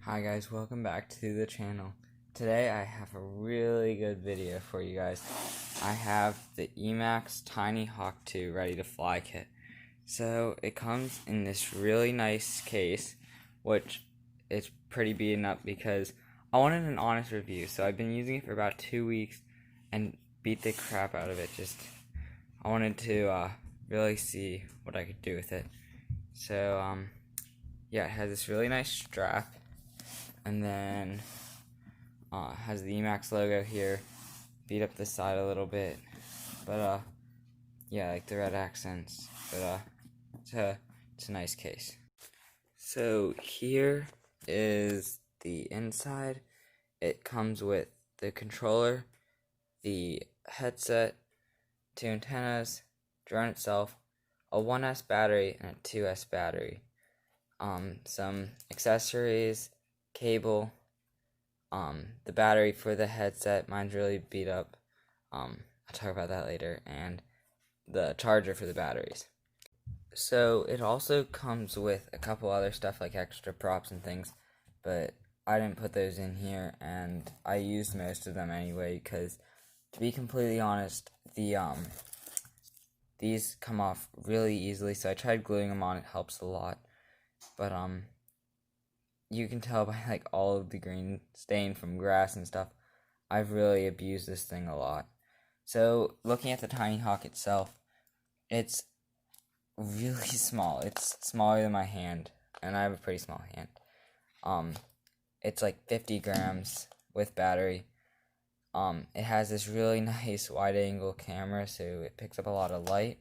Hi guys, welcome back to the channel. Today I have a really good video for you guys. I have the Emax Tiny Hawk 2 ready to fly kit. So it comes in this really nice case, which is pretty beaten up because I wanted an honest review. So I've been using it for about 2 weeks and beat the crap out of it. I wanted to really see what I could do with it. So yeah, it has this really nice strap. And then has the Emax logo here. Beat up the side a little bit, but yeah, like the red accents. But it's a nice case. So here is the inside. It comes with the controller, the headset, 2 antennas, drone itself, a 1S battery, and a 2S battery. Some accessories, cable, the battery for the headset, mine's really beat up, I'll talk about that later, and the charger for the batteries. So it also comes with a couple other stuff like extra props and things, but I didn't put those in here, and I used most of them anyway, because to be completely honest, these come off really easily, so I tried gluing them on. It helps a lot, but you can tell by like all of the green stain from grass and stuff, I've really abused this thing a lot. So looking at the Tiny Hawk itself, it's really small. It's smaller than my hand, and I have a pretty small hand. It's like 50 grams with battery. It has this really nice wide angle camera, so it picks up a lot of light.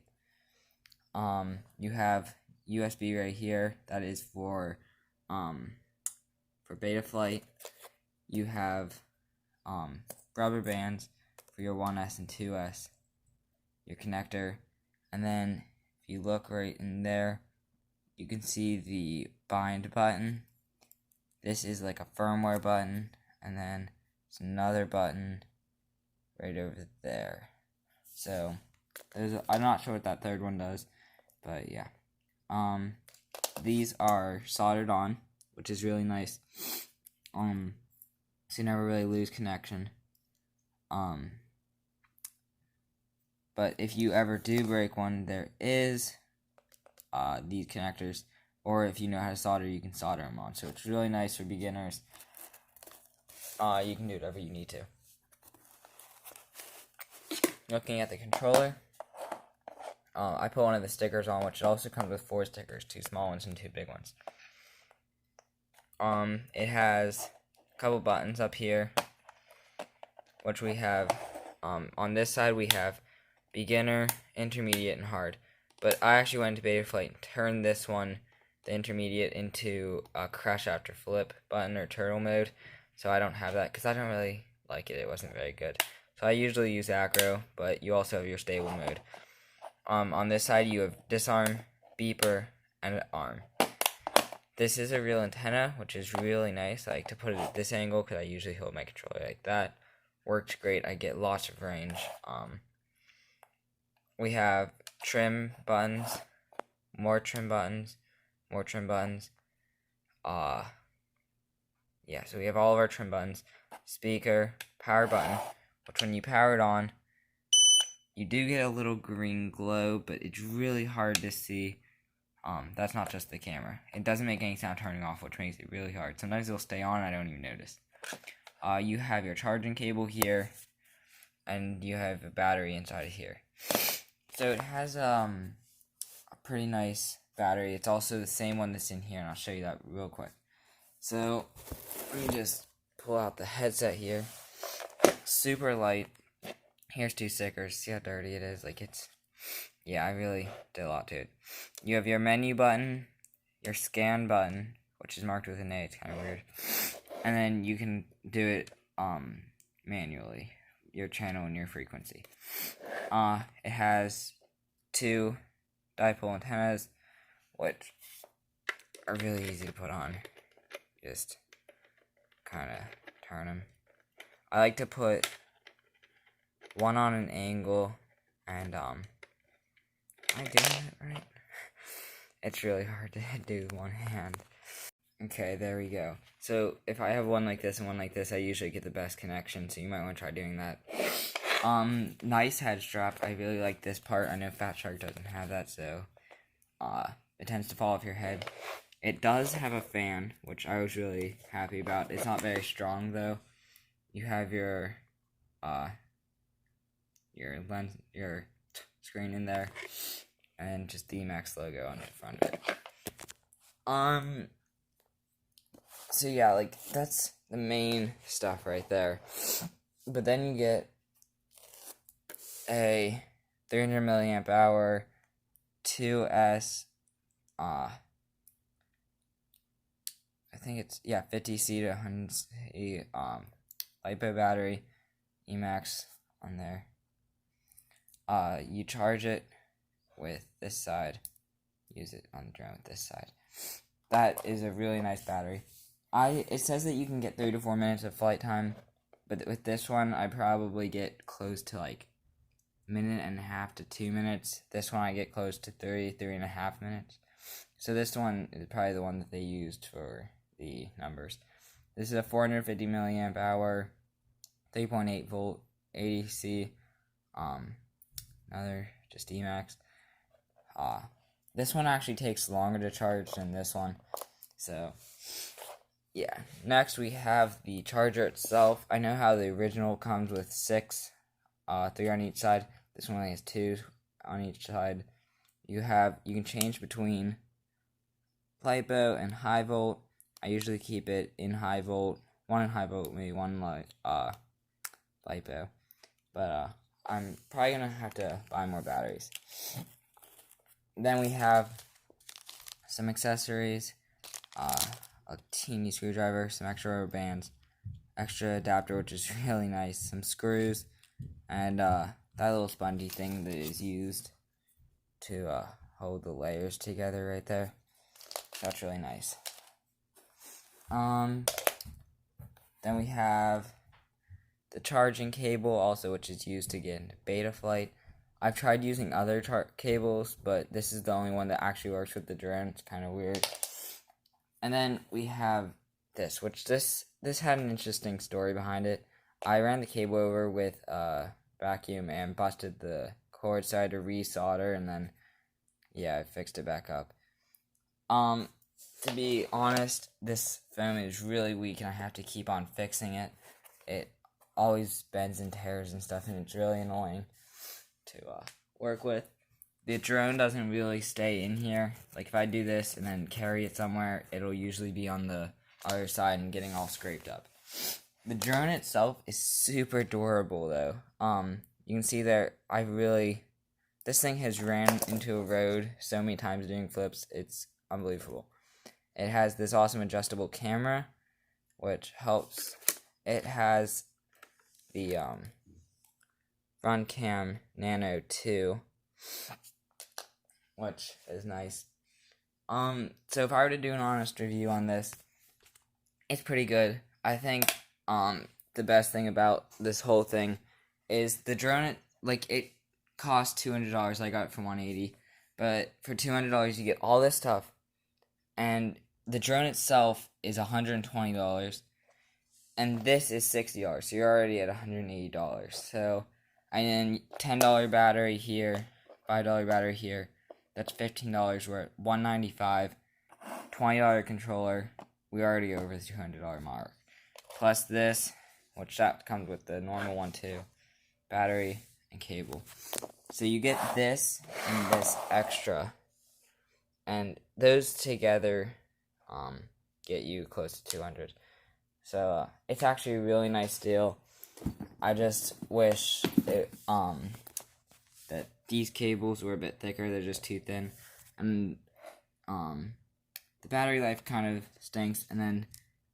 You have USB right here. That is for beta flight. You have rubber bands for your 1S and 2S, your connector, and then if you look right in there, you can see the bind button. This is like a firmware button, and then there's another button right over there. So I'm not sure what that third one does, but yeah. These are soldered on, which is really nice. So you never really lose connection. But if you ever do break one, there is these connectors, or if you know how to solder, you can solder them on. So it's really nice for beginners. You can do whatever you need to. Looking at the controller, I put one of the stickers on, which also comes with 4 stickers, 2 small ones and 2 big ones. It has a couple buttons up here, which we have, on this side we have beginner, intermediate, and hard. But I actually went into beta flight and turned this one, the intermediate, into a crash after flip button or turtle mode. So I don't have that because I don't really like it. It wasn't very good. So I usually use acro, but you also have your stable mode. On this side you have disarm, beeper, and arm. This is a real antenna, which is really nice. I like to put it at this angle because I usually hold my controller like that. Works great. I get lots of range. We have trim buttons, more trim buttons, more trim buttons. Yeah, so we have all of our trim buttons. Speaker, power button, which when you power it on, you do get a little green glow, but it's really hard to see. That's not just the camera. It doesn't make any sound turning off, which makes it really hard. Sometimes it'll stay on and I don't even notice. You have your charging cable here, and you have a battery inside of here. So it has a pretty nice battery. It's also the same one that's in here, and I'll show you that real quick. So let me just pull out the headset here. Super light. Here's 2 stickers. See how dirty it is? Yeah, I really did a lot to it. You have your menu button, your scan button, which is marked with an A. It's kind of weird. And then you can do it manually, your channel and your frequency. It has 2 dipole antennas, which are really easy to put on. Just kind of turn them. I like to put one on an angle, and am I doing it right? It's really hard to do with one hand. Okay, there we go. So if I have one like this and one like this, I usually get the best connection, so you might want to try doing that. Nice head strap. I really like this part. I know Fat Shark doesn't have that, so it tends to fall off your head. It does have a fan, which I was really happy about. It's not very strong though. You have your lens, your screen in there, and just the Emax logo on the front of it. So yeah, like, that's the main stuff right there. But then you get a 300 milliamp hour 2S, I think it's, 50C to 100C, LiPo battery, Emax on there. You charge it with this side, use it on the drone with this side. That is a really nice battery. It says that you can get 3 to 4 minutes of flight time, but with this one, I probably get close to like a minute and a half to 2 minutes. This one I get close to 3.5 minutes. So this one is probably the one that they used for the numbers. This is a 450 milliamp hour, 3.8 volt, 80C, another just Emax. This one actually takes longer to charge than this one, so yeah. Next we have the charger itself. I know how the original comes with 6, 3 on each side. This one only has 2 on each side. You can change between LiPo and high volt. I usually keep it in high volt, one in high volt, maybe one LiPo. But I'm probably gonna have to buy more batteries. Then we have some accessories, a teeny screwdriver, some extra rubber bands, extra adapter, which is really nice, some screws, and that little spongy thing that is used to hold the layers together right there. That's really nice. Then we have the charging cable also, which is used to get into beta flight. I've tried using other cables, but this is the only one that actually works with the drone. It's kind of weird. And then we have this, which this had an interesting story behind it. I ran the cable over with a vacuum and busted the cord, so I had to re-solder, and then, yeah, I fixed it back up. To be honest, this foam is really weak, and I have to keep on fixing it. It always bends and tears and stuff, and it's really annoying to work with. The drone doesn't really stay in here. Like, if I do this and then carry it somewhere, it'll usually be on the other side and getting all scraped up. The drone itself is super durable, though. You can see there, this thing has ran into a road so many times doing flips, it's unbelievable. It has this awesome adjustable camera, which helps. It has the Front Cam Nano 2, which is nice. So if I were to do an honest review on this, it's pretty good. I think the best thing about this whole thing is the drone. It cost $200. I got it for $180, but for $200 you get all this stuff, and the drone itself is $120, and this is $60. So you're already at $180. So, and then $10 battery here, $5 battery here. That's $15. We're at $195. $20 controller. We're already over the $200 mark. Plus this, which that comes with the normal one too. Battery and cable. So you get this and this extra, and those together get you close to $200. So it's actually a really nice deal. I just wish that these cables were a bit thicker. They're just too thin, and the battery life kind of stinks, and then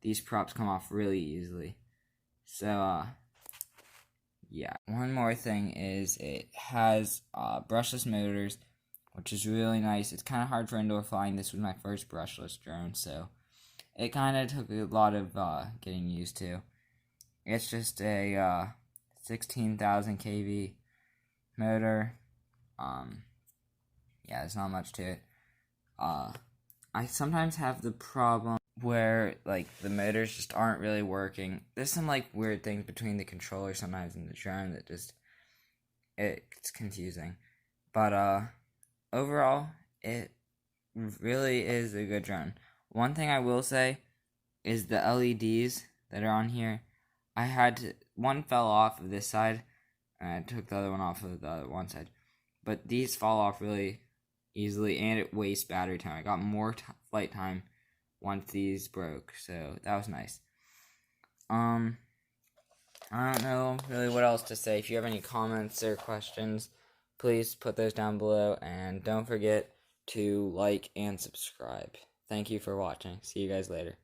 these props come off really easily. So yeah. One more thing is it has brushless motors, which is really nice. It's kind of hard for indoor flying. This was my first brushless drone, so it kind of took a lot of getting used to. It's just a 16,000 kV motor. Yeah, there's not much to it. I sometimes have the problem where like the motors just aren't really working. There's some like weird things between the controller sometimes and the drone that just it's confusing. But overall it really is a good drone. One thing I will say is the LEDs that are on here. One fell off of this side and I took the other one off of the other one side. But these fall off really easily and it wastes battery time. I got more flight time once these broke, so that was nice. I don't know really what else to say. If you have any comments or questions, please put those down below, and don't forget to like and subscribe. Thank you for watching. See you guys later.